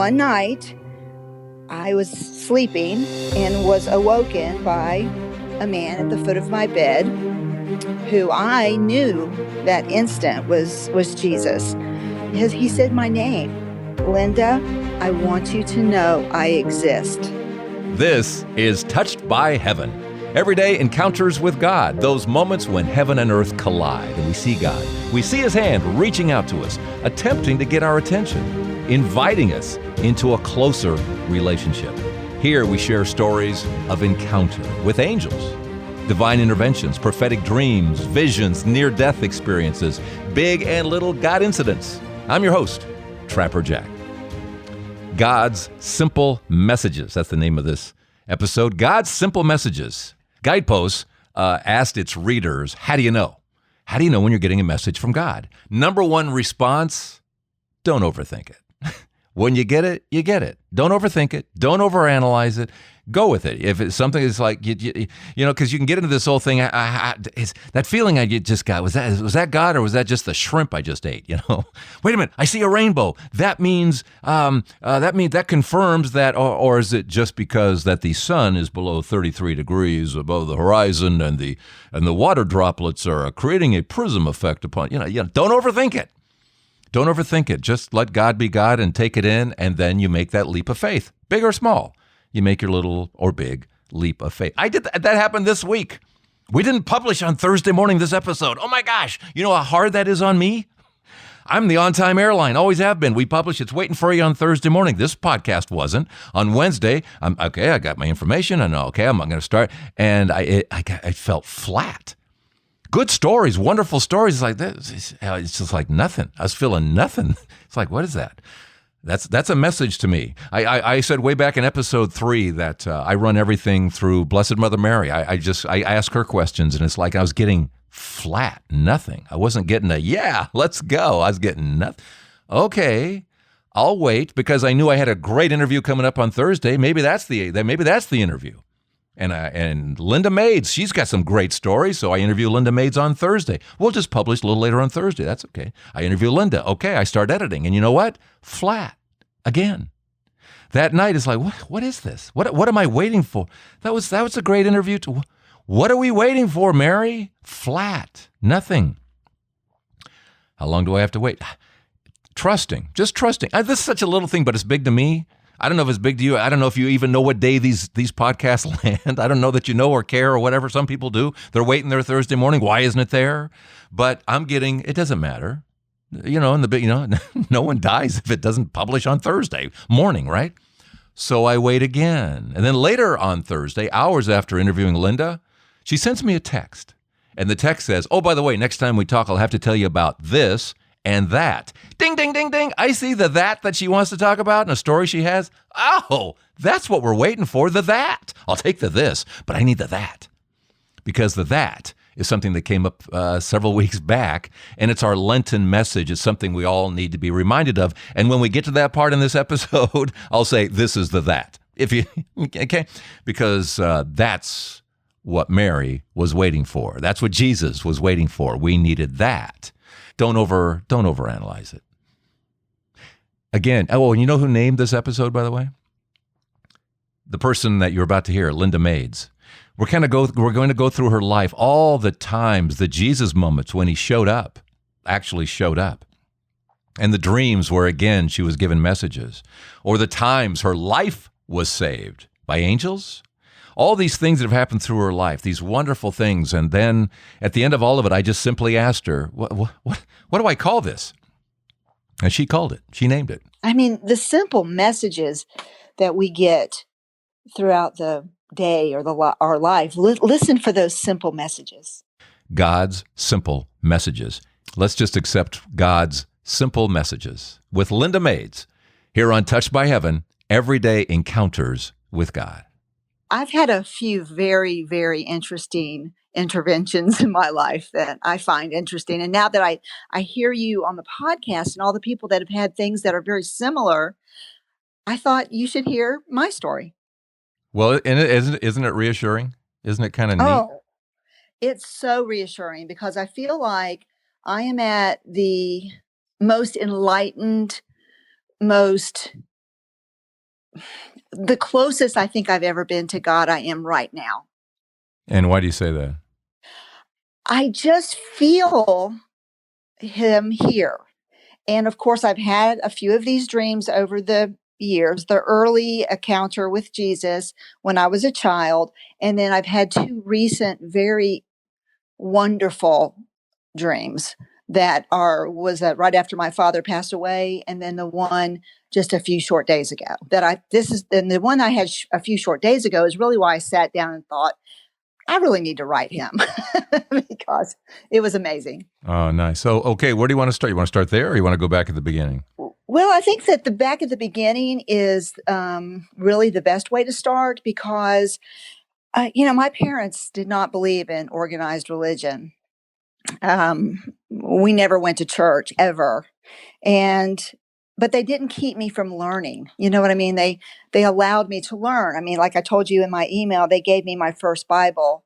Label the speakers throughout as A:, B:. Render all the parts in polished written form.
A: one night, I was sleeping and was awoken by a man at the foot of my bed who I knew that instant was Jesus. He said my name, Lynda, I want you to know I exist.
B: This is Touched by Heaven. Everyday encounters with God, those moments when heaven and earth collide and we see God. We see His hand reaching out to us, attempting to get our attention, inviting us into a closer relationship. Here we share stories of encounter with angels, divine interventions, prophetic dreams, visions, near-death experiences, big and little God incidents. I'm your host, Trapper Jack. God's Simple Messages. That's the name of this episode. God's Simple Messages. Guideposts asked its readers, how do you know? How do you know when you're getting a message from God? Number one response, don't overthink it. When you get it, you get it. Don't overthink it. Don't overanalyze it. Go with it. If it's something that's like, you know, because you can get into this whole thing. That feeling I just got, was that God or was that just the shrimp I just ate? You know, wait a minute, I see a rainbow. That means that confirms that, or is it just because that the sun is below 33 degrees above the horizon and the water droplets are creating a prism effect upon, you know, don't overthink it. Don't overthink it. Just let God be God and take it in, and then you make that leap of faith, big or small. You make your little or big leap of faith. That happened this week. We didn't publish on Thursday morning this episode. Oh my gosh, you know how hard that is on me? I'm the on-time airline, always have been. We publish, it's waiting for you on Thursday morning. This podcast wasn't. On Wednesday, I got my information, and I'm going to start, and I felt flat. Good stories, wonderful stories. It's like this. It's just like nothing. I was feeling nothing. It's like, what is that? That's a message to me. I said way back in episode 3 that I run everything through Blessed Mother Mary. I ask her questions, and it's like I was getting flat, nothing. I wasn't getting let's go. I was getting nothing. Okay, I'll wait because I knew I had a great interview coming up on Thursday. Maybe that's the interview. And Lynda Maides, she's got some great stories, so I interview Lynda Maides on Thursday. We'll just publish a little later on Thursday. That's okay. I interview Lynda. Okay, I start editing. And you know what? Flat. Again. That night is like, what is this? What am I waiting for? That was a great interview. What are we waiting for, Mary? Flat. Nothing. How long do I have to wait? Trusting. Just trusting. This is such a little thing, but it's big to me. I don't know if it's big to you. I don't know if you even know what day these podcasts land. I don't know that you know or care or whatever. Some people do. They're waiting their Thursday morning. Why isn't it there? But I'm getting, it doesn't matter. You know, no one dies if it doesn't publish on Thursday morning, right? So I wait again. And then later on Thursday, hours after interviewing Lynda, she sends me a text. And the text says, oh, by the way, next time we talk, I'll have to tell you about this and that. Ding, ding, ding, ding. I see the that she wants to talk about in a story she has. Oh, that's what we're waiting for, the that. I'll take the this, but I need the that. Because the that is something that came up several weeks back, and it's our Lenten message. It's something we all need to be reminded of. And when we get to that part in this episode, I'll say, this is the that. Okay? Because that's what Mary was waiting for. That's what Jesus was waiting for. We needed that. Don't overanalyze it. Again, and you know who named this episode, by the way? The person that you're about to hear, Lynda Maides. We're going to go through her life, all the times, the Jesus moments when he actually showed up. And the dreams where, again, she was given messages. Or the times her life was saved by angels. All these things that have happened through her life, these wonderful things. And then at the end of all of it, I just simply asked her, what do I call this? And she called it. She named it.
A: I mean, the simple messages that we get throughout the day or our life, listen for those simple messages.
B: God's simple messages. Let's just accept God's simple messages with Lynda Maides here on Touched by Heaven, Everyday Encounters with God.
A: I've had a few very, very interesting interventions in my life that I find interesting. And now that I hear you on the podcast and all the people that have had things that are very similar, I thought you should hear my story.
B: Well, and isn't it reassuring? Isn't it kind of neat?
A: Oh, it's so reassuring because I feel like I am at the most enlightened, most the closest I think I've ever been to God I am right now.
B: And why do you say that?
A: I just feel him here. And of course, I've had a few of these dreams over the years. The early encounter with Jesus when I was a child, and then I've had two recent, very wonderful dreams that was right after my father passed away, and then the one just a few short days ago. And the one I had a few short days ago is really why I sat down and thought, I really need to write him because it was amazing.
B: Oh, nice. So, okay, where do you want to start? You want to start there, or you want to go back at the beginning?
A: Well, I think that the back at the beginning is really the best way to start because, my parents did not believe in organized religion. We never went to church ever. But they didn't keep me from learning. You know what I mean? They allowed me to learn. I mean, like I told you in my email, they gave me my first Bible,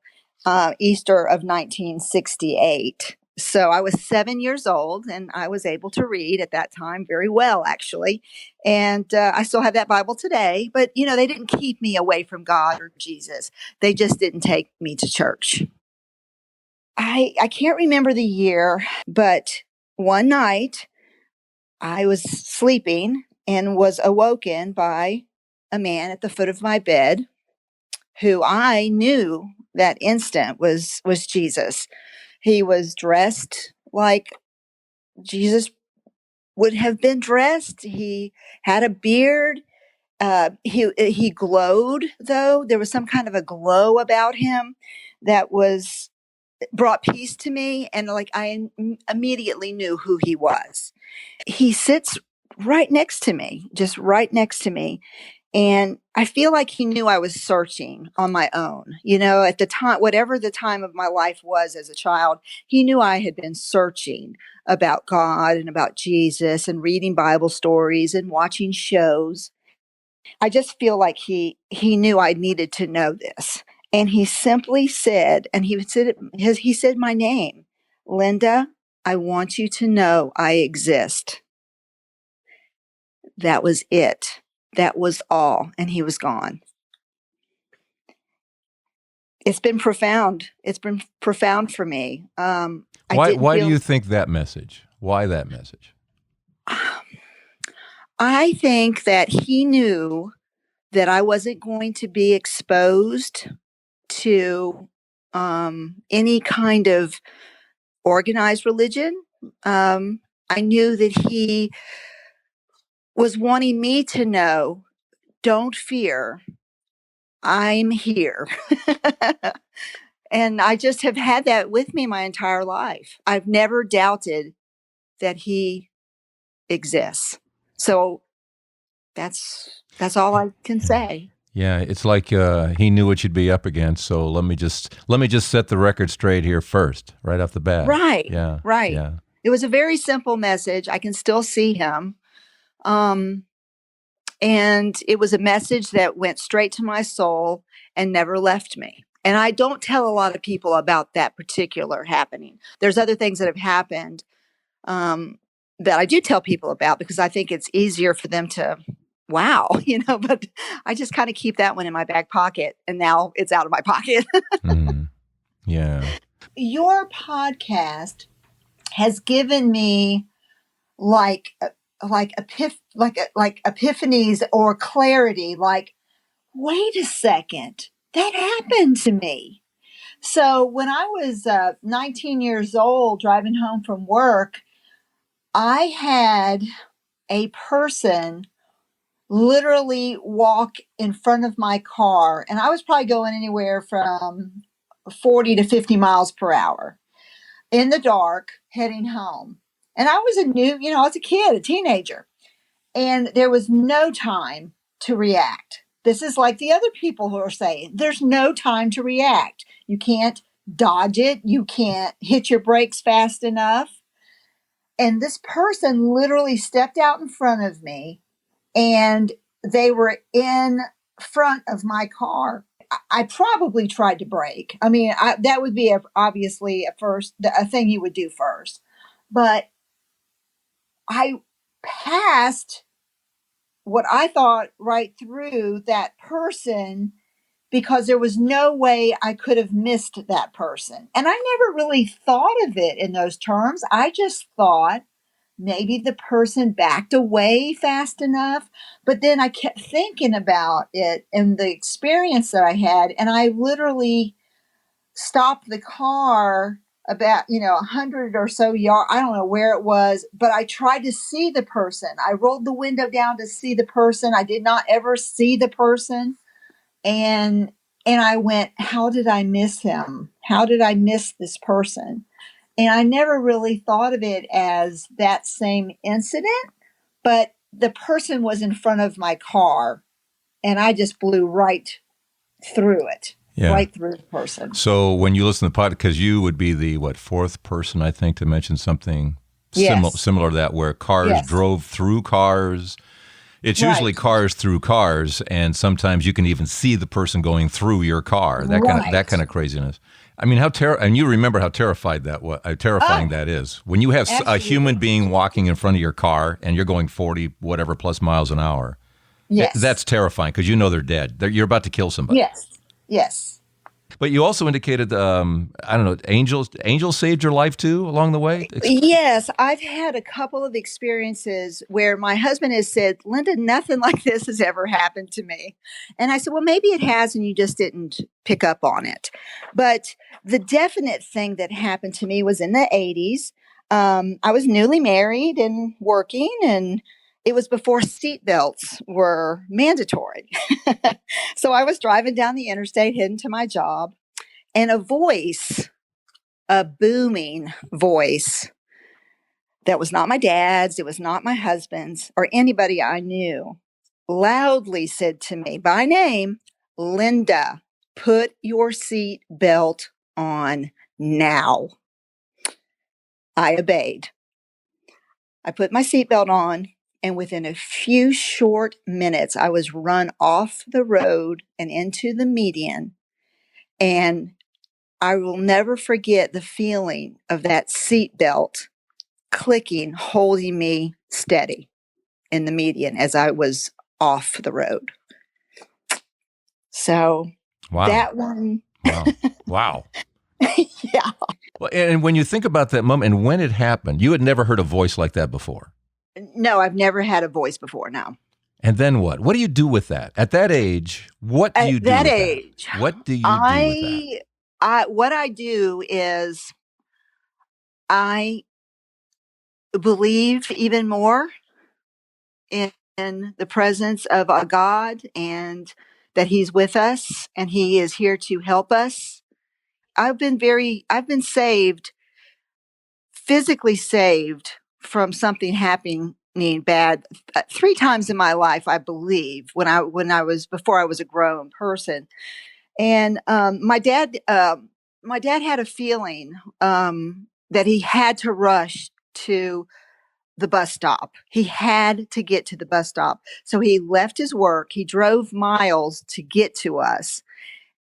A: Easter of 1968. So I was 7 years old and I was able to read at that time very well, actually. And I still have that Bible today. But, they didn't keep me away from God or Jesus. They just didn't take me to church. I can't remember the year, but one night I was sleeping and was awoken by a man at the foot of my bed who I knew that instant was Jesus. He was dressed like Jesus would have been dressed. He had a beard. He glowed, though. There was some kind of a glow about him that brought peace to me, and like I immediately knew who he was. He sits right next to me, just right next to me. And I feel like he knew I was searching on my own. At the time, whatever the time of my life was as a child, he knew I had been searching about God and about Jesus and reading Bible stories and watching shows. I just feel like he knew I needed to know this. And he simply said, and he said my name, Lynda, I want you to know I exist. That was it. That was all. And he was gone. It's been profound. It's been profound for me.
B: Why do you think that message? Why that message?
A: I think that he knew that I wasn't going to be exposed to any kind of organized religion. I knew that he was wanting me to know, don't fear, I'm here. And I just have had that with me my entire life. I've never doubted that he exists. So that's all I can say.
B: Yeah, it's like he knew what you'd be up against. So let me just set the record straight here first, right off the bat.
A: Right.
B: Yeah.
A: Right.
B: Yeah.
A: It was a very simple message. I can still see him. And it was a message that went straight to my soul and never left me. And I don't tell a lot of people about that particular happening. There's other things that have happened that I do tell people about because I think it's easier for them to, wow, but I just kind of keep that one in my back pocket and now it's out of my pocket.
B: Yeah.
A: Your podcast has given me like epiphanies or clarity, like, wait a second, that happened to me. So when I was 19 years old driving home from work, I had a person literally walk in front of my car, and I was probably going anywhere from 40 to 50 miles per hour in the dark heading home. And I was I was a kid, a teenager, and there was no time to react. This is like the other people who are saying, there's no time to react. You can't dodge it. You can't hit your brakes fast enough. And this person literally stepped out in front of me and they were in front of my car. I probably tried to brake. I mean, that would be obviously a thing you would do first. But I passed what I thought right through that person, because there was no way I could have missed that person. And I never really thought of it in those terms. I just thought maybe the person backed away fast enough. But then I kept thinking about it and the experience that I had. And I literally stopped the car about 100 or so yards. I don't know where it was, but I tried to see the person. I rolled the window down to see the person. I did not ever see the person. And I went, how did I miss him? How did I miss this person? And I never really thought of it as that same incident, but the person was in front of my car and I just blew right through it.
B: Yeah.
A: Right through the person.
B: So when you listen to the podcast, because you would be the, fourth person, I think, to mention something similar to that, where cars drove through cars. It's usually cars through cars, and sometimes you can even see the person going through your car. That kind of craziness. I mean, and you remember how terrifying that is. When you have a human being walking in front of your car and you're going 40 whatever plus miles an hour.
A: Yes.
B: That's terrifying because you know they're dead. You're about to kill somebody.
A: Yes.
B: But you also indicated, angels saved your life too along the way?
A: Yes, I've had a couple of experiences where my husband has said, Lynda, nothing like this has ever happened to me. And I said, well, maybe it has and you just didn't pick up on it. But the definite thing that happened to me was in the 80s. I was newly married and working, and it was before seatbelts were mandatory. So I was driving down the interstate heading to my job, and a booming voice that was not my dad's, it was not my husband's or anybody I knew, loudly said to me by name, Lynda, put your seat belt on now. I obeyed. I put my seatbelt on, and within a few short minutes, I was run off the road and into the median. And I will never forget the feeling of that seatbelt clicking, holding me steady in the median as I was off the road. So that one.
B: Wow.
A: Yeah.
B: Well, and when you think about that moment and when it happened, you had never heard a voice like that before.
A: No, I've never had a voice before. No.
B: And then what? What do you do with that? At that age, what do you do with that? What do you do with that?
A: What I do is I believe even more in the presence of a God, and that He's with us and He is here to help us. I've been saved, physically saved from something happening bad 3 times in my life, I believe, before I was a grown person. And my dad had a feeling that he had to rush to the bus stop. He had to get to the bus stop. So he left his work. He drove miles to get to us.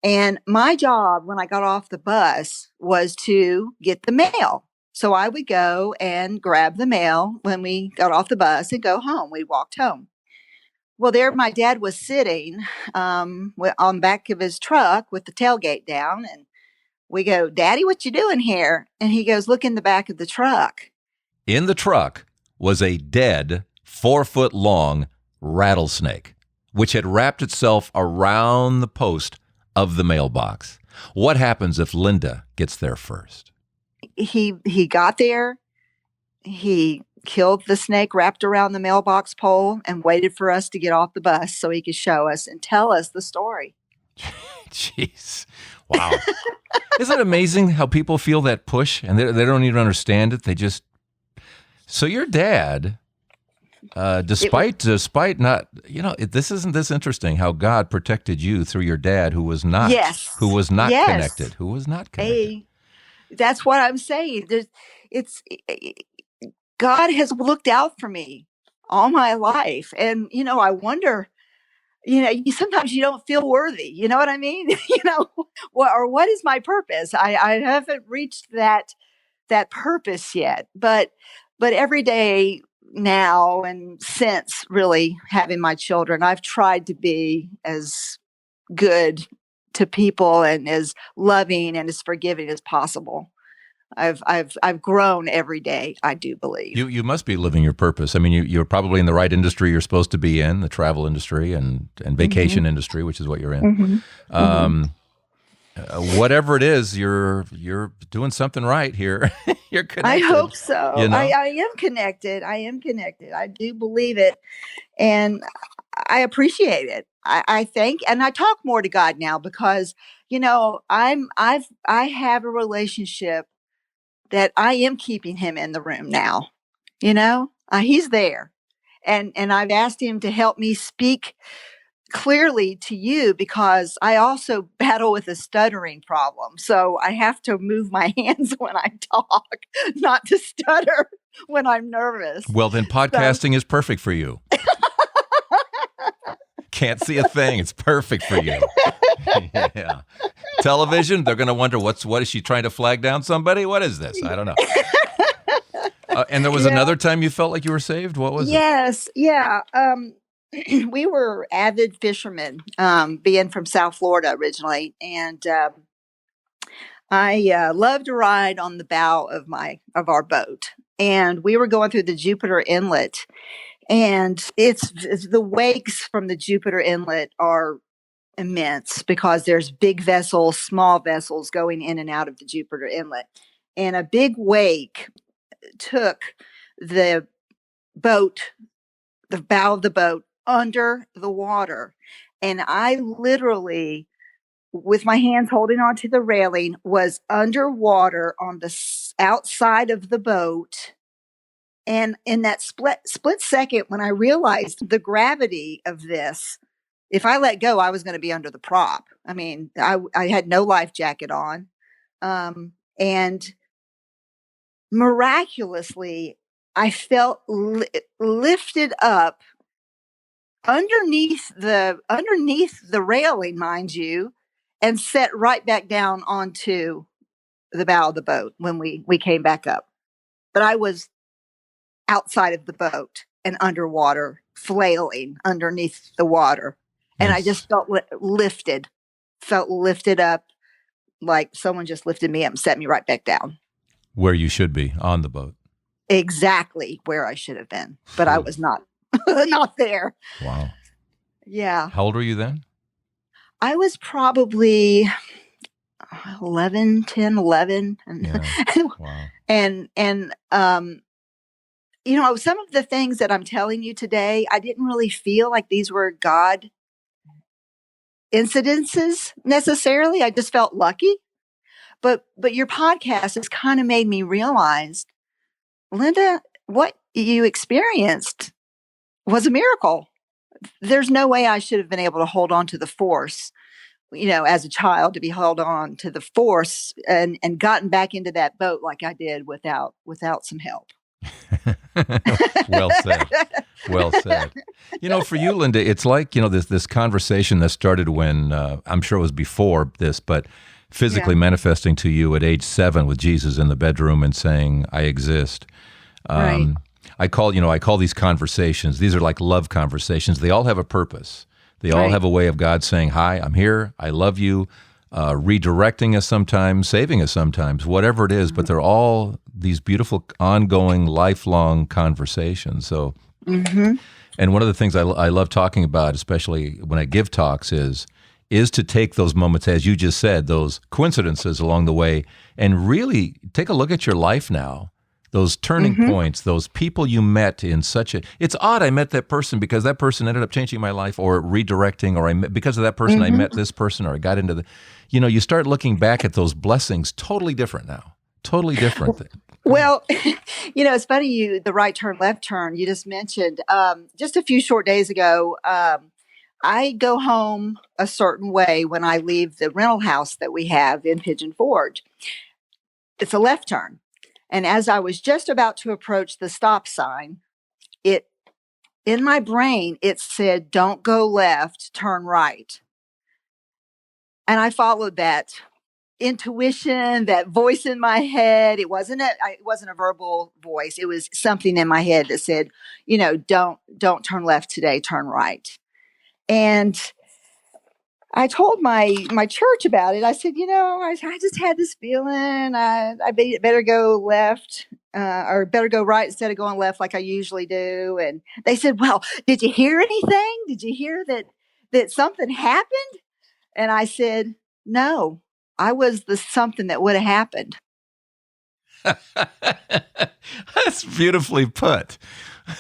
A: And my job when I got off the bus was to get the mail. So I would go and grab the mail when we got off the bus and go home. We walked home. Well, there my dad was sitting on the back of his truck with the tailgate down. And we go, Daddy, what you doing here? And he goes, look in the back of the truck.
B: In the truck was a dead 4-foot-long rattlesnake, which had wrapped itself around the post of the mailbox. What happens if Lynda gets there first?
A: He got there. He killed the snake, wrapped around the mailbox pole, and waited for us to get off the bus so he could show us and tell us the story.
B: Jeez. Wow. Isn't it amazing how people feel that push and they don't even understand it? They just... So your dad, despite not, this isn't this interesting how God protected you through your dad who was not connected.
A: That's what I'm saying. God has looked out for me all my life. And, I wonder, sometimes you don't feel worthy. You know what I mean? What is my purpose? I haven't reached that purpose yet, but every day now and since really having my children, I've tried to be as good to people and as loving and as forgiving as possible. I've grown every day, I do believe.
B: You must be living your purpose. I mean, you're probably in the right industry you're supposed to be in, the travel industry and vacation industry, which is what you're in. Whatever it is, you're doing something right here. You're
A: I
B: connected.
A: hope so.
B: You know?
A: I am connected. I am connected. I do believe it. And I appreciate it. I think, and I talk more to God now because, I have a relationship that I am keeping him in the room now. He's there, and I've asked him to help me speak clearly to you because I also battle with a stuttering problem. So I have to move my hands when I talk, not to stutter when I'm nervous.
B: Well, then podcasting is perfect for you. Can't see a thing. It's perfect for you. Yeah. Television, they're going to wonder what is she trying to flag down somebody? What is this? I don't know. And there was another time you felt like you were saved. What was it?
A: Yes. Yeah. We were avid fishermen, being from South Florida originally. And I loved to ride on the bow of our boat. And we were going through the Jupiter Inlet. And it's the wakes from the Jupiter Inlet are immense because there's big vessels, small vessels going in and out of the Jupiter Inlet. And a big wake took the boat, the bow of the boat, under the water. And I literally, with my hands holding onto the railing, was underwater on the outside of the boat. And in that split second, when I realized the gravity of this, if I let go, I was going to be under the prop. I mean, I had no life jacket on. And miraculously, I felt lifted up underneath the railing, mind you, and set right back down onto the bow of the boat when we came back up. But I was outside of the boat and underwater, flailing underneath the water. And
B: Yes.
A: I just felt lifted up, like someone just lifted me up and set me right back down.
B: Where you should be, on the boat.
A: Exactly where I should have been, but I was not there.
B: Wow.
A: Yeah.
B: How old were you then?
A: I was probably 11.
B: Yeah. Wow.
A: And some of the things that I'm telling you today, I didn't really feel like these were God incidences necessarily. I just felt lucky. But your podcast has kind of made me realize, Lynda, what you experienced was a miracle. There's no way I should have been able to hold on to the force, as a child, to be held on to the force and gotten back into that boat like I did without some help.
B: Well said. Well said. For you, Lynda, it's like, this conversation that started when, I'm sure it was before this, but physically manifesting to you at age 7 with Jesus in the bedroom and saying, I exist.
A: Right.
B: I call these conversations, these are like love conversations. They all have a purpose. They all have a way of God saying, hi, I'm here, I love you, redirecting us sometimes, saving us sometimes, whatever it is, but they're all these beautiful, ongoing, lifelong conversations. So, and one of the things I love talking about, especially when I give talks, is to take those moments, as you just said, those coincidences along the way, and really take a look at your life now. Those turning points, those people you met in it's odd I met that person because that person ended up changing my life, or redirecting, or because of that person I met this person, or I got into you start looking back at those blessings totally different now. Totally different.
A: Well, it's funny, the right turn, left turn, you just mentioned, just a few short days ago, I go home a certain way when I leave the rental house that we have in Pigeon Forge. It's a left turn. And as I was just about to approach the stop sign, in my brain, it said, don't go left, turn right. And I followed that intuition, that voice in my head. It wasn't a verbal voice. It was something in my head that said, don't turn left today, turn right. And I told my church about it. I said, I just had this feeling. I better go left, or better go right instead of going left like I usually do. And they said, "Well, did you hear anything? Did you hear that something happened?" And I said, "No, I was the something that would have happened."
B: That's beautifully put.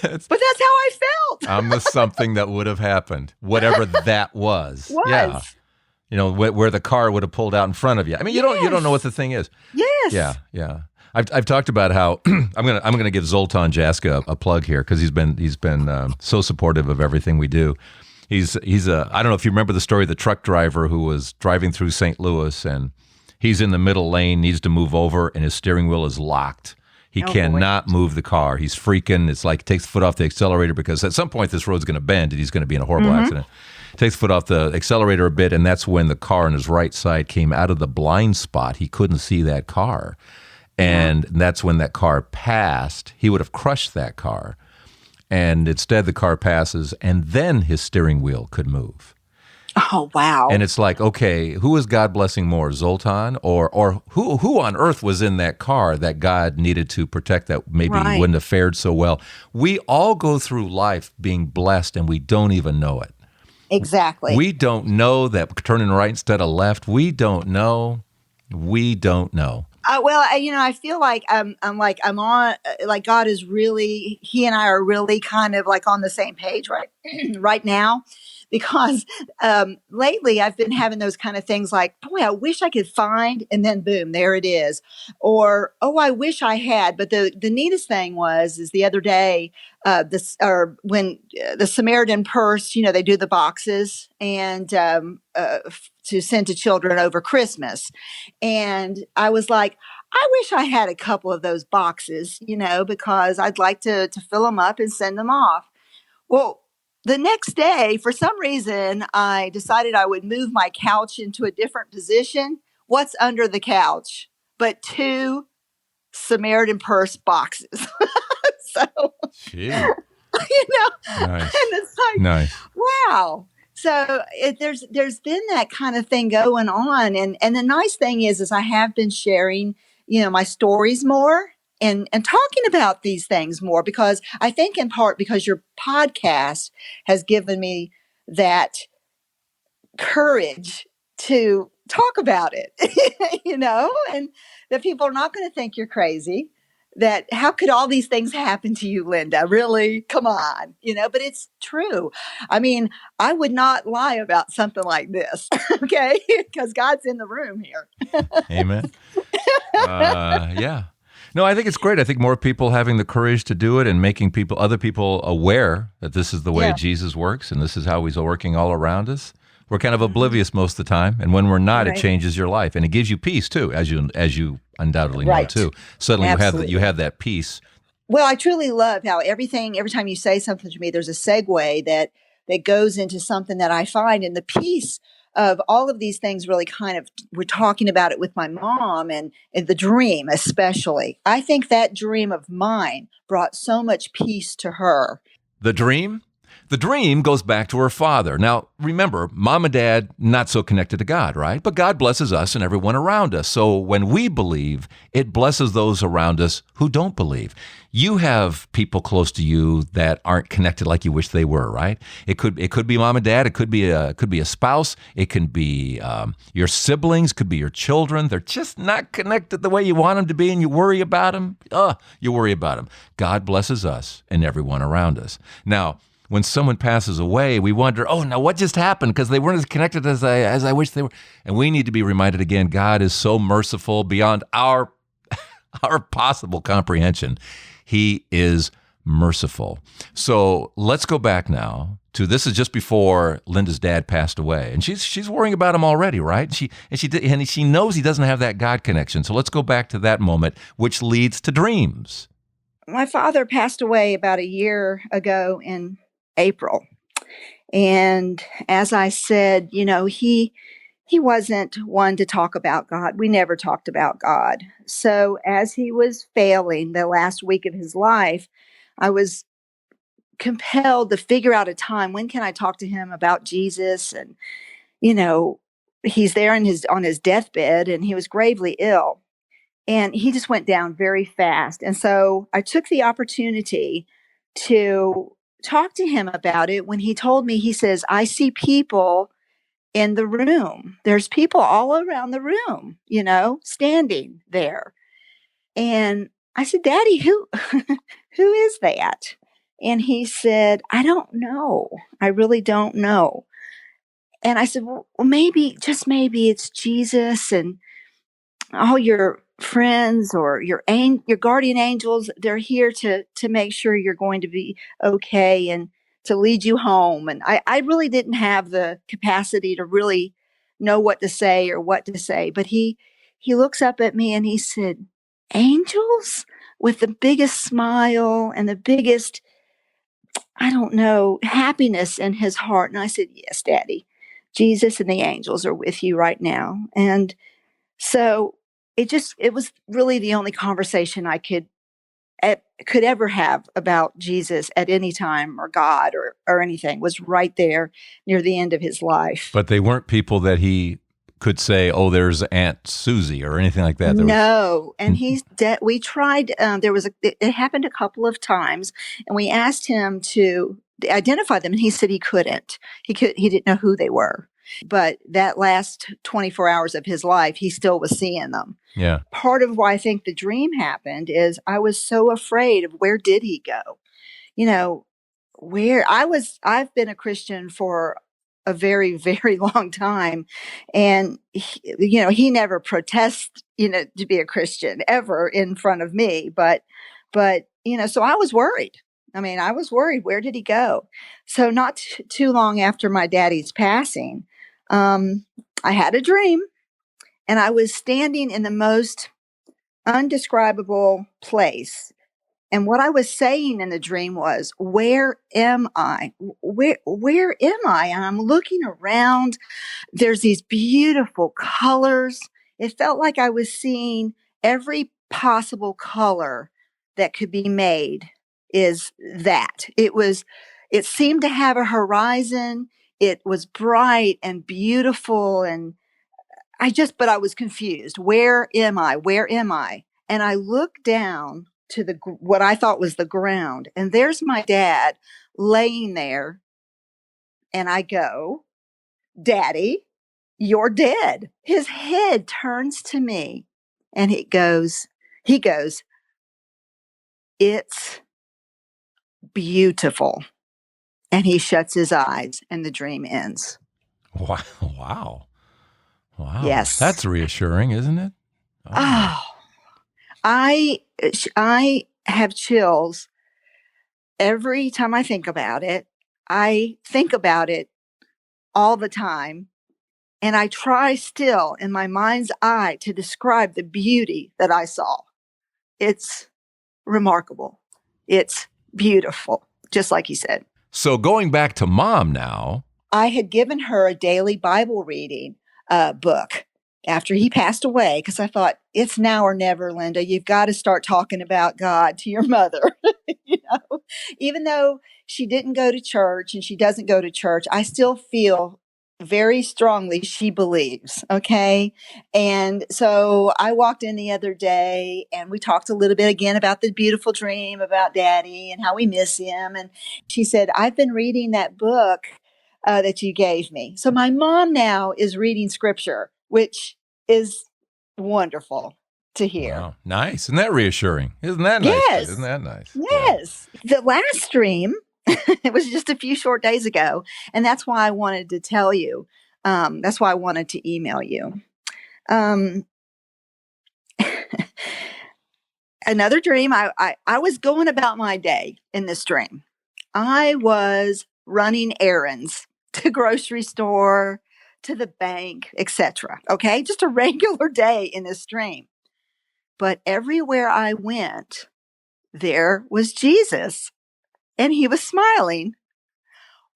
A: But that's how I felt.
B: I'm the something that would have happened, whatever that was. Yeah. Where the car would have pulled out in front of you. I mean, you don't know what the thing is.
A: Yes.
B: Yeah. I've talked about how I'm gonna give Zoltan Jaska a plug here because he's been so supportive of everything we do. He's I don't know if you remember the story of the truck driver who was driving through St. Louis and he's in the middle lane, needs to move over, and his steering wheel is locked. He cannot move the car. He's freaking. It's like takes the foot off the accelerator because at some point this road's going to bend and he's going to be in a horrible accident. Takes the foot off the accelerator a bit, and that's when the car on his right side came out of the blind spot. He couldn't see that car. And that's when that car passed. He would have crushed that car. And instead the car passes, and then his steering wheel could move.
A: Oh, wow.
B: And it's like, okay, who is God blessing more, Zoltan? Or who on earth was in that car that God needed to protect that maybe wouldn't have fared so well? We all go through life being blessed, and we don't even know it.
A: Exactly.
B: We don't know that turning right instead of left. We don't know.
A: Well, I feel like I'm on, like God is really, He and I are really kind of like on the same page right now, because lately I've been having those kind of things like, boy, I wish I could find, and then boom, there it is. Or, oh, I wish I had. But the neatest thing is the other day, when the Samaritan purse, they do the boxes and to send to children over Christmas. And I was like, I wish I had a couple of those boxes, because I'd like to fill them up and send them off. Well, the next day, for some reason, I decided I would move my couch into a different position. What's under the couch but 2 Samaritan purse boxes? So,
B: nice.
A: And it's like,
B: nice.
A: Wow. So there's been that kind of thing going on, and the nice thing is I have been sharing, my stories more and talking about these things more, because I think in part because your podcast has given me that courage to talk about it, and that people are not going to think you're crazy. That how could all these things happen to you, Lynda? Really? Come on. But it's true. I mean, I would not lie about something like this, okay? Because God's in the room here.
B: Amen. Yeah. No, I think it's great. I think more people having the courage to do it and making other people aware that this is the way Jesus works and this is how He's working all around us. We're kind of oblivious most of the time, and when we're not, it changes your life, and it gives you peace too, as you undoubtedly know too. Suddenly, you have that peace.
A: Well, I truly love how every time you say something to me, there's a segue that goes into something that I find, and the peace of all of these things really kind of, we're talking about it with my mom and the dream, especially. I think that dream of mine brought so much peace to her.
B: The dream? The dream goes back to her father. Now, remember, mom and dad, not so connected to God, right? But God blesses us and everyone around us. So when we believe, it blesses those around us who don't believe. You have people close to you that aren't connected like you wish they were, right? It could be mom and dad. It could be a spouse. It can be your siblings. Could be your children. They're just not connected the way you want them to be, and you worry about them. You worry about them. God blesses us and everyone around us. Now, when someone passes away, we wonder, oh, now what just happened? Because they weren't as connected as I wish they were. And we need to be reminded again, God is so merciful beyond our possible comprehension. He is merciful. So let's go back now to, this is just before Lynda's dad passed away. And she's worrying about him already, right? And she knows he doesn't have that God connection. So let's go back to that moment, which leads to dreams.
A: My father passed away about a year ago in April. And as I said, he he wasn't one to talk about God. We never talked about God. So as he was failing the last week of his life, I was compelled to figure out a time when can I talk to him about Jesus. And you know, he's there in his on his deathbed, and he was gravely ill, and he just went down very fast. And so I took the opportunity to talk to him about it. When he told me, he says, I see people in the room. There's people all around the room, standing there. And I said, Daddy, who who is that? And he said, I don't know. I really don't know. And I said, well, maybe, just maybe it's Jesus and all your friends or your guardian angels. They're here to make sure you're going to be okay and to lead you home. And I really didn't have the capacity to really know what to say or what to say. But he looks up at me and he said, angels? With the biggest smile and the biggest, I don't know, happiness in his heart. And I said, yes, Daddy, Jesus and the angels are with you right now. And so it was really the only conversation I could ever have about Jesus at any time, or God, or anything, was right there near the end of his life.
B: But they weren't people that he could say, oh, there's Aunt Susie or anything like that.
A: No, and he's dead. We tried. It happened a couple of times, and we asked him to identify them, and he said he couldn't. He didn't know who they were. But that last 24 hours of his life, he still was seeing them.
B: Yeah.
A: Part of why I think the dream happened is I was so afraid of where did he go? I've been a Christian for a very, very long time. And, he never protests, to be a Christian ever in front of me. But, so I was worried. I was worried. Where did he go? So not too long after my daddy's passing, I had a dream, and I was standing in the most undescribable place. And what I was saying in the dream was, where am I? Where am I? And I'm looking around. There's these beautiful colors. It felt like I was seeing every possible color that could be made. It seemed to have a horizon. It was bright and beautiful. And but I was confused. Where am I? Where am I? And I looked down to what I thought was the ground, and there's my dad laying there. And I go, Daddy, you're dead. His head turns to me, and he goes, it's beautiful. And he shuts his eyes, and the dream ends.
B: Wow.
A: Yes.
B: That's reassuring, isn't it?
A: Oh, I have chills every time I think about it. I think about it all the time. And I try still in my mind's eye to describe the beauty that I saw. It's remarkable. It's beautiful, just like he said.
B: So going back to Mom now.
A: I had given her a daily Bible reading book after he passed away, because I thought, it's now or never, Lynda. You've got to start talking about God to your mother. Even though she didn't go to church and she doesn't go to church, I still feel very strongly she believes. Okay. And so I walked in the other day, and we talked a little bit again about the beautiful dream about Daddy and how we miss him. And she said, I've been reading that book that you gave me. So my mom now is reading scripture, which is wonderful to hear.
B: Wow. Nice. Isn't that reassuring? Isn't that nice?
A: Yes.
B: Isn't that nice?
A: Yes. Yeah. The last dream, it was just a few short days ago. And that's why I wanted to tell you. That's why I wanted to email you. Another dream, I was going about my day in this dream. I was running errands to grocery store, to the bank, etc. Okay, just a regular day in this dream. But everywhere I went, there was Jesus, and he was smiling,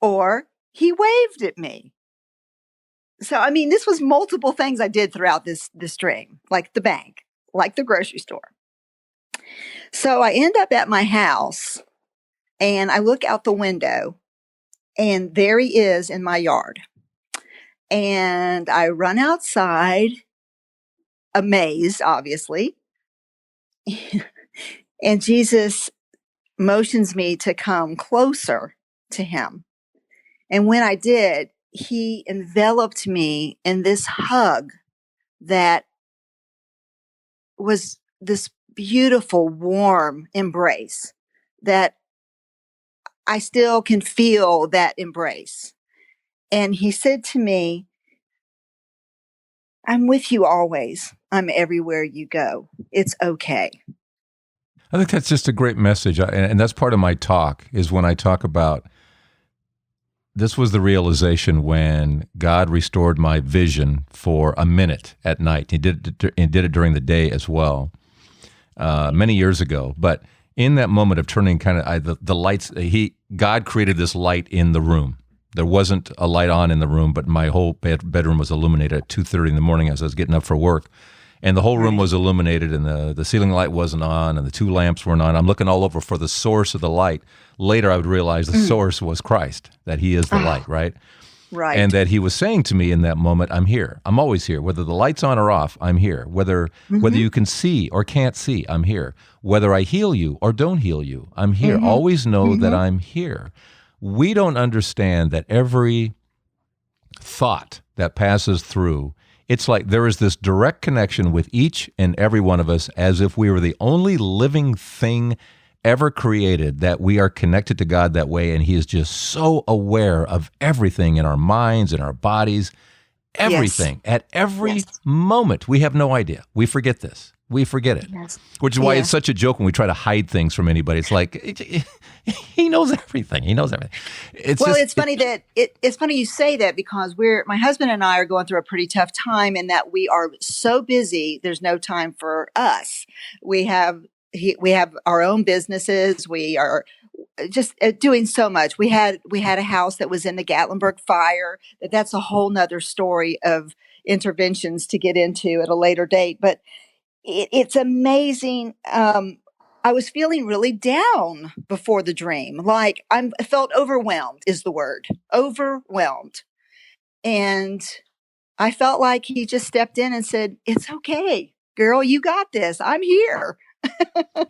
A: or he waved at me. So, I mean, this was multiple things I did throughout this dream, like the bank, like the grocery store. So I end up at my house and I look out the window and there he is in my yard. And I run outside, amazed, obviously. And Jesus motions me to come closer to him. And when I did, he enveloped me in this hug that was this beautiful, warm embrace that I still can feel that embrace. And he said to me, I'm with you always. I'm everywhere you go. It's okay.
B: I think that's just a great message. And that's part of my talk, is when I talk about, this was the realization when God restored my vision for a minute at night. He did it during the day as well, many years ago. But in that moment of turning the lights, God created this light in the room. There wasn't a light on in the room, but my whole bedroom was illuminated at 2:30 in the morning as I was getting up for work. And the whole room was illuminated, and the ceiling light wasn't on, and the two lamps weren't on. I'm looking all over for the source of the light. Later, I would realize the source was Christ, that he is the light, right?
A: Right.
B: And that he was saying to me in that moment, I'm here. I'm always here. Whether the light's on or off, I'm here. Whether you can see or can't see, I'm here. Whether I heal you or don't heal you, I'm here. Always know that I'm here. We don't understand that every thought that passes through, it's like there is this direct connection with each and every one of us, as if we were the only living thing ever created, that we are connected to God that way, and he is just so aware of everything in our minds, in our bodies, everything. Yes. At every moment. We have no idea. We forget this. We forget it, which is why it's such a joke when we try to hide things from anybody. It's like, he knows everything. He knows everything.
A: It's funny it's funny you say that, because my husband and I are going through a pretty tough time in that we are so busy. There's no time for us. We have our own businesses. We are just doing so much. We had a house that was in the Gatlinburg fire. That's a whole nother story of interventions to get into at a later date. But it's amazing. I was feeling really down before the dream. Like I felt overwhelmed is the word. Overwhelmed. And I felt like he just stepped in and said, it's okay, girl, you got this. I'm here.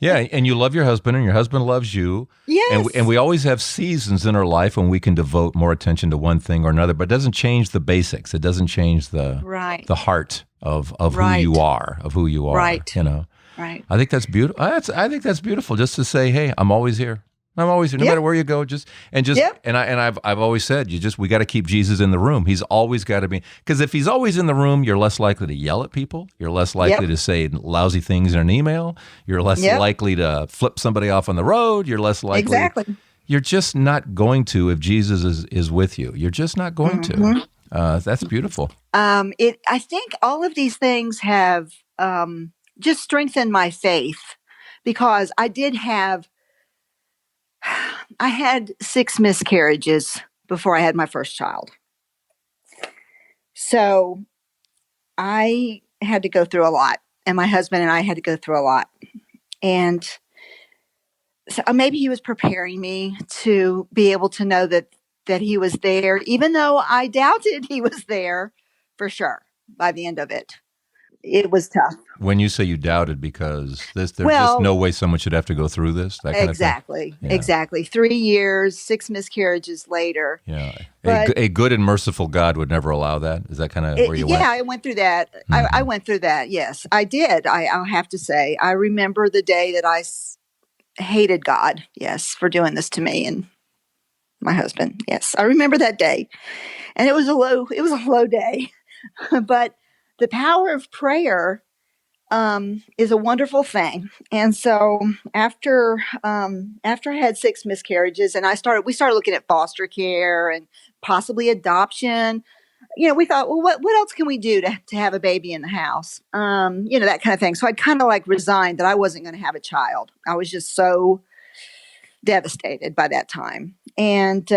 B: Yeah, and you love your husband, and your husband loves you.
A: Yes.
B: And we always have seasons in our life when we can devote more attention to one thing or another, but it doesn't change the basics. It doesn't change the heart of who you are,
A: Right.
B: You know.
A: Right.
B: I think that's beautiful. I think that's beautiful, just to say, hey, I'm always here. I'm always here, no matter where you go. I've always said, we got to keep Jesus in the room. He's always got to be, because if he's always in the room, you're less likely to yell at people. You're less likely to say lousy things in an email. You're less likely to flip somebody off on the road. You're less likely.
A: Exactly.
B: You're just not going to, if Jesus is with you. You're just not going to. That's beautiful.
A: I think all of these things have just strengthened my faith, because I had 6 miscarriages before I had my first child. So I had to go through a lot, and my husband and I had to go through a lot. And so maybe he was preparing me to be able to know that he was there, even though I doubted he was there for sure by the end of it. It was tough.
B: When you say you doubted, because there's just no way someone should have to go through this, that kind of thing.
A: Exactly. 3 years, 6 miscarriages later.
B: Yeah. A good and merciful God would never allow that. Is that kind of where you went?
A: Yeah, I went through that. Mm-hmm. I went through that. Yes, I did. I'll have to say, I remember the day that I hated God. Yes, for doing this to me and my husband. Yes, I remember that day, and it was a low day, but the power of prayer is a wonderful thing. And so after I had 6 miscarriages, and we started looking at foster care and possibly adoption. We thought, well, what else can we do to have a baby in the house? That kind of thing. So I kind of resigned that I wasn't going to have a child. I was just so devastated by that time. And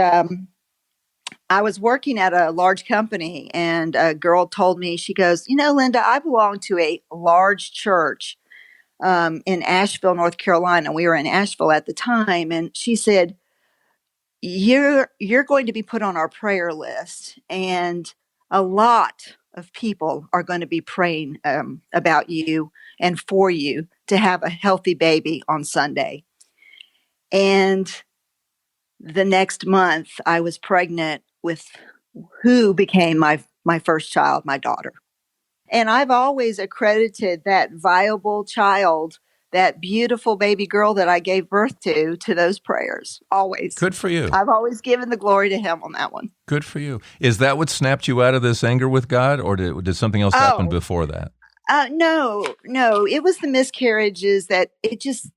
A: I was working at a large company, and a girl told me, she goes, Lynda, I belong to a large church in Asheville, North Carolina. We were in Asheville at the time. And she said, you're going to be put on our prayer list. And a lot of people are going to be praying about you and for you to have a healthy baby on Sunday. And the next month, I was pregnant with who became my first child, my daughter. And I've always accredited that viable child, that beautiful baby girl that I gave birth to those prayers. Always.
B: Good for you.
A: I've always given the glory to him on that one.
B: Good for you. Is that what snapped you out of this anger with God, or did something else happen before that?
A: No. It was the miscarriages that it just...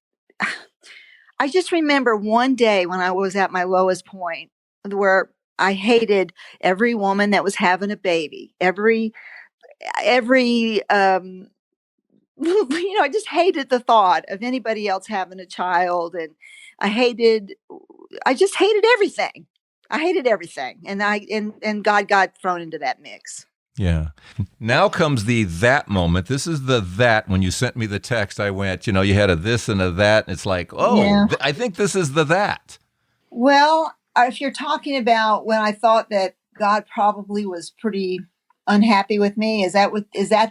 A: I just remember one day when I was at my lowest point where I hated every woman that was having a baby, every I just hated the thought of anybody else having a child. And I just hated everything. I hated everything. And God got thrown into that mix.
B: Yeah. Now comes the that moment. This is the that. When you sent me the text, I went, you had a this and a that. And it's like, I think this is the that.
A: Well, if you're talking about when I thought that God probably was pretty unhappy with me, is that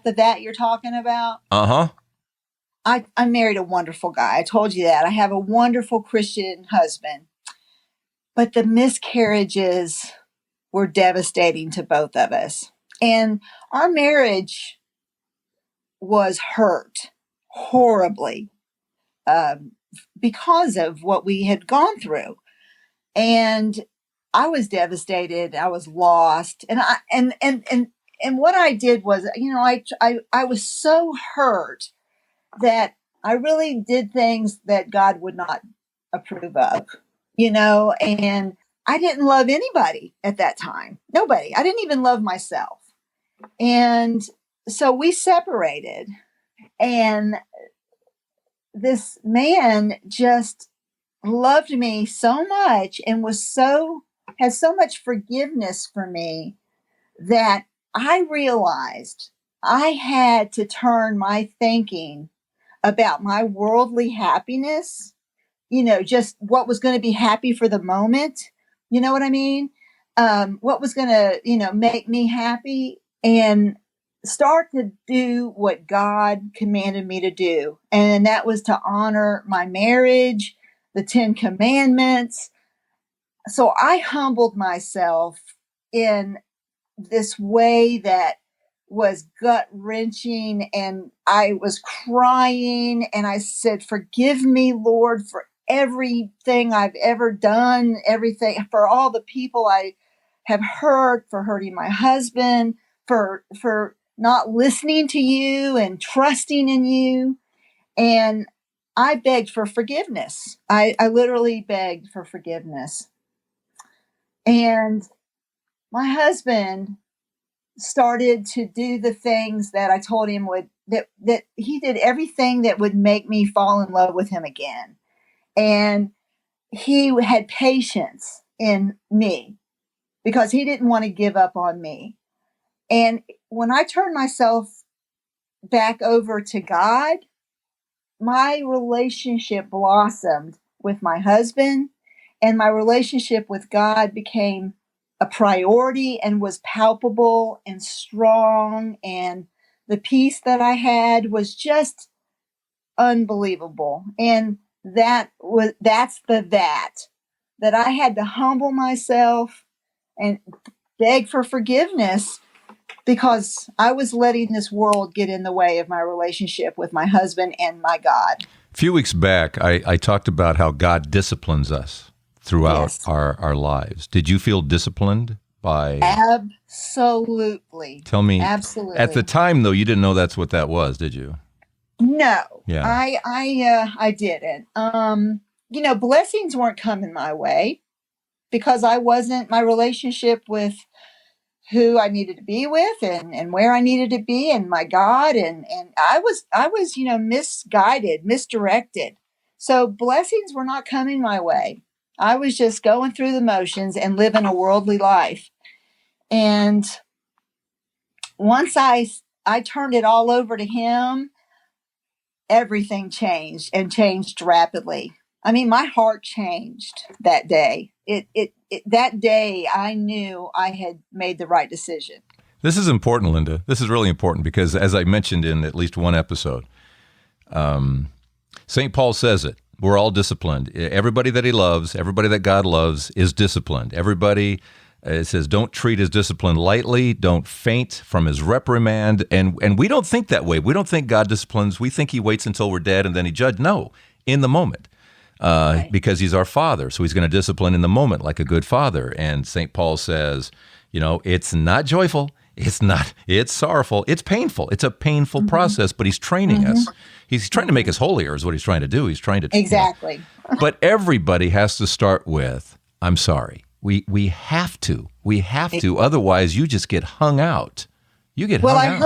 A: the that you're talking about?
B: Uh-huh.
A: I married a wonderful guy. I told you that. I have a wonderful Christian husband. But the miscarriages were devastating to both of us. And our marriage was hurt horribly because of what we had gone through. And I was devastated. I was lost. And what I did was, I was so hurt that I really did things that God would not approve of, and I didn't love anybody at that time. Nobody. I didn't even love myself. And so we separated, and this man just loved me so much and has so much forgiveness for me that I realized I had to turn my thinking about my worldly happiness, just what was going to be happy for the moment. You know what I mean? What was going to, make me happy, and start to do what God commanded me to do. And that was to honor my marriage, the 10 Commandments. So I humbled myself in this way that was gut wrenching, and I was crying, and I said, forgive me, Lord, for everything I've ever done, everything, for all the people I have hurt, for hurting my husband, for not listening to you and trusting in you. And I begged for forgiveness. I literally begged for forgiveness. And my husband started to do the things that I told him that he did everything that would make me fall in love with him again. And he had patience in me because he didn't want to give up on me. And when I turned myself back over to God, my relationship blossomed with my husband, and my relationship with God became a priority and was palpable and strong. And the peace that I had was just unbelievable. And that's that I had to humble myself and beg for forgiveness because I was letting this world get in the way of my relationship with my husband and my God.
B: A few weeks back, I talked about how God disciplines us throughout our lives. Did you feel disciplined by?
A: Absolutely.
B: Tell me.
A: Absolutely.
B: At the time, though, you didn't know that's what that was, did you?
A: No.
B: Yeah.
A: I didn't. Blessings weren't coming my way because my relationship with who I needed to be with and where I needed to be and my God. And I was, misguided, misdirected. So blessings were not coming my way. I was just going through the motions and living a worldly life. And once I turned it all over to him, everything changed and changed rapidly. I mean, my heart changed that day. That day I knew I had made the right decision.
B: This is important, Lynda. This is really important because, as I mentioned in at least one episode, St. Paul says it. We're all disciplined. Everybody that he loves, everybody that God loves is disciplined. Everybody, it says, don't treat his discipline lightly. Don't faint from his reprimand. And we don't think that way. We don't think God disciplines. We think he waits until we're dead and then he judges. No, in the moment. Right. Because he's our father. So he's going to discipline in the moment like a good father. And St. Paul says, it's not joyful. It's sorrowful. It's painful. It's a painful process, but he's training us. He's trying to make us holier is what he's trying to do. He's trying to.
A: Exactly.
B: But everybody has to start with, I'm sorry. We have to. We have to. Otherwise, you just get hung out. You get hung out.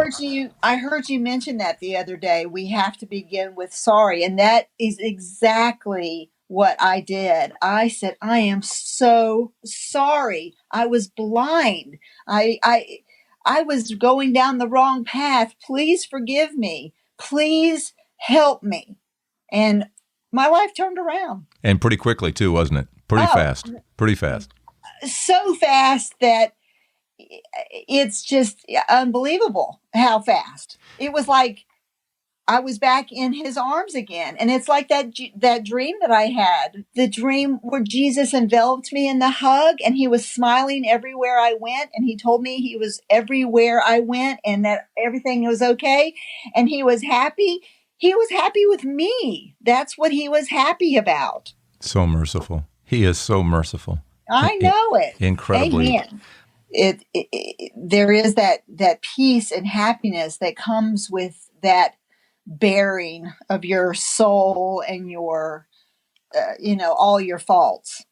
A: I heard you mention that the other day. We have to begin with sorry. And that is exactly what I did. I said, I am so sorry. I was blind. I was going down the wrong path. Please forgive me. Please help me. And my life turned around.
B: And pretty quickly too, wasn't it? Pretty fast.
A: So fast that it's just unbelievable how fast. It was like I was back in his arms again. And it's like that dream that I had, the dream where Jesus enveloped me in the hug and he was smiling everywhere I went. And he told me he was everywhere I went and that everything was okay. And he was happy. He was happy with me. That's what he was happy about.
B: So merciful. He is so merciful.
A: I know it.
B: Incredibly.
A: Amen. There is that peace and happiness that comes with that bearing of your soul and your, all your faults,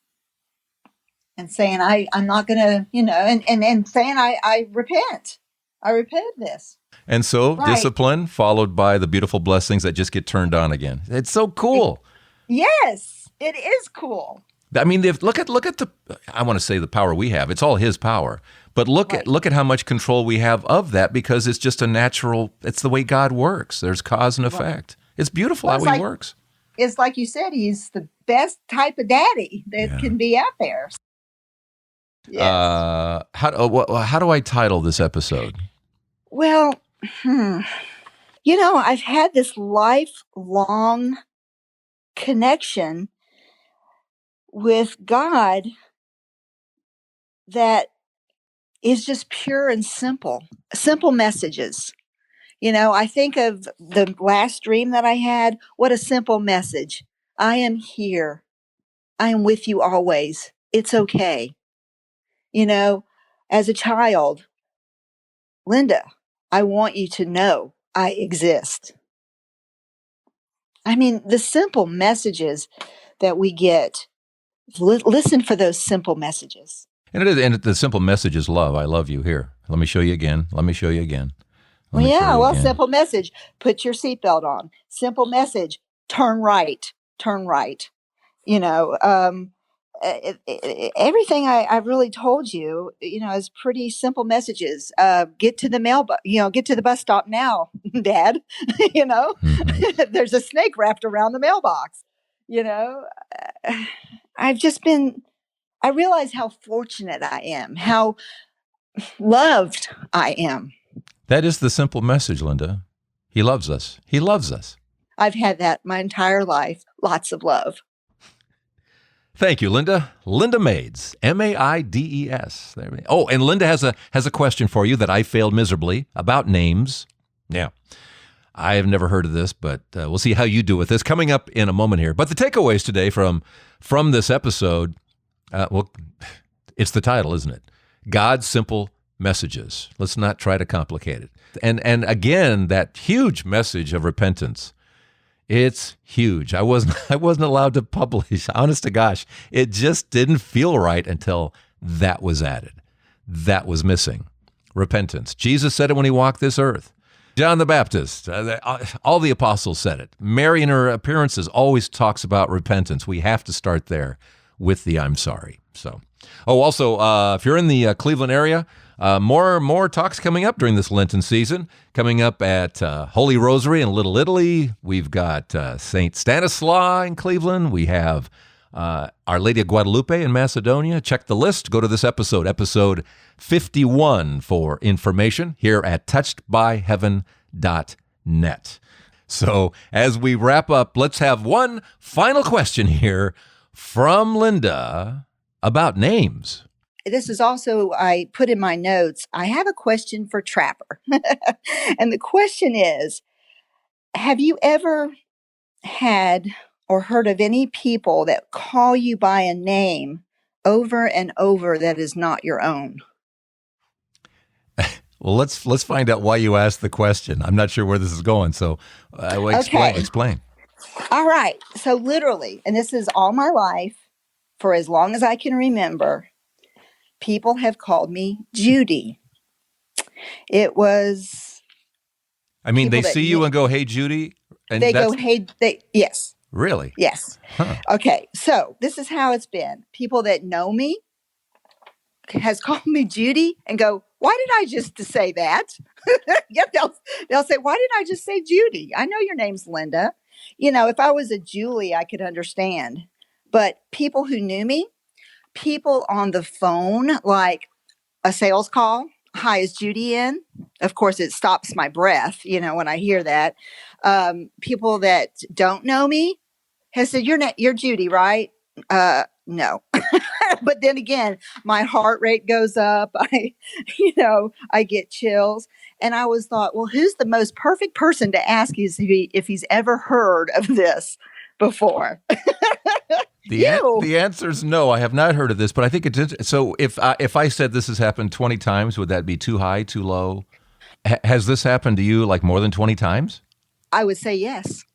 A: and saying, I'm not going to, and saying, I repent. I repent of this.
B: And so discipline followed by the beautiful blessings that just get turned on again. It's so cool.
A: Yes, it is cool.
B: I mean, look at the, I want to say the power we have. It's all his power. But look at how much control we have of that because it's just a natural, it's the way God works. There's cause and effect. It's beautiful how he works.
A: It's like you said, he's the best type of daddy that can be out there. Yes.
B: How do I title this episode?
A: Well, I've had this lifelong connection with God that is just pure and simple messages. I think of the last dream that I had. What a simple message. I am here. I am with you always. It's okay. As a child, Lynda, I want you to know I exist. I mean, the simple messages that we get, listen for those simple messages.
B: And the simple message is love. I love you. Here, let me show you again.
A: Simple message. Put your seatbelt on. Simple message. Turn right. Everything I've really told you, is pretty simple messages. Get to the get to the bus stop now, Dad. There's a snake wrapped around the mailbox. I realize how fortunate I am, how loved I am.
B: That is the simple message, Lynda. He loves us. He loves us.
A: I've had that my entire life. Lots of love.
B: Thank you, Lynda. Lynda Maides, Maides. Oh, and Lynda has a question for you that I failed miserably about names. Yeah. I have never heard of this, but we'll see how you do with this coming up in a moment here. But the takeaways today from this episode, it's the title, isn't it? God's simple messages. Let's not try to complicate it. And again, that huge message of repentance. It's huge. I wasn't allowed to publish. Honest to gosh, it just didn't feel right until that was added. That was missing. Repentance. Jesus said it when he walked this earth. John the Baptist, all the apostles said it. Mary in her appearances always talks about repentance. We have to start there. with the I'm sorry. So, also, if you're in the Cleveland area, more talks coming up during this Lenten season. Coming up at Holy Rosary in Little Italy. We've got St. Stanislaus in Cleveland. We have Our Lady of Guadalupe in Macedonia. Check the list. Go to this episode 51 for information here at touchedbyheaven.net. So as we wrap up, let's have one final question here from Lynda about names.
A: This is also, I put in my notes, I have a question for Trapper. And the question is, have you ever had or heard of any people that call you by a name over and over that is not your own?
B: Well, let's find out why you asked the question. I'm not sure where this is going, so explain.
A: All right. So literally, and this is all my life, for as long as I can remember, people have called me Judy. It was...
B: I mean, they see you and go, "Hey, Judy," and
A: yes.
B: Really?
A: Yes.
B: Huh.
A: Okay. So this is how it's been. People that know me has called me Judy and go, "Why did I just say that?" Yeah, they'll say, "Why did I just say Judy? I know your name's Lynda." If I was a Julie, I could understand. But people who knew me, people on the phone, like a sales call, "Hi, is Judy in?" Of course, it stops my breath, when I hear that. People that don't know me have said, "You're Judy, right?" No. But then again, my heart rate goes up. I get chills. And I always thought, well, who's the most perfect person to ask if he's ever heard of this before?
B: The answer is no. I have not heard of this, but I think it's so. If I said this has happened 20 times, would that be too high, too low? Has this happened to you like more than 20 times?
A: I would say yes.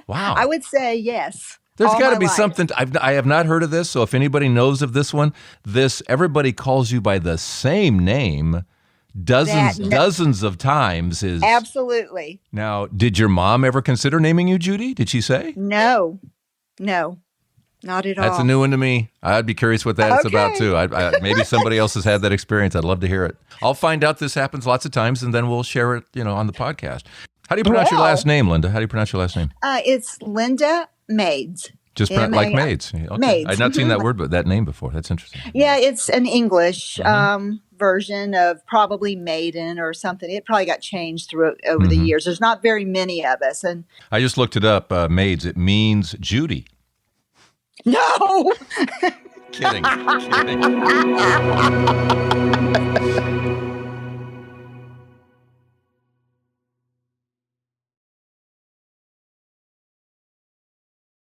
B: Wow.
A: I would say yes.
B: There's got to be something. I have not heard of this. So if anybody knows of this one, everybody calls you by the same name dozens of times. Is
A: absolutely.
B: Now, did your mom ever consider naming you Judy? Did she say?
A: No, not at all.
B: That's a new one to me. I'd be curious what that's about too. Maybe somebody else has had that experience. I'd love to hear it. I'll find out this happens lots of times, and then we'll share it, on the podcast. How do you pronounce your last name, Lynda? How do you pronounce your last name?
A: It's Lynda Maides.
B: Just like Maides. Okay.
A: Maides.
B: I'd not seen that word, but that name before. That's interesting.
A: Yeah, it's an English version of probably maiden or something. It probably got changed over the years. There's not very many of us. And
B: I just looked it up. Maides, it means Judy.
A: No.
B: Kidding.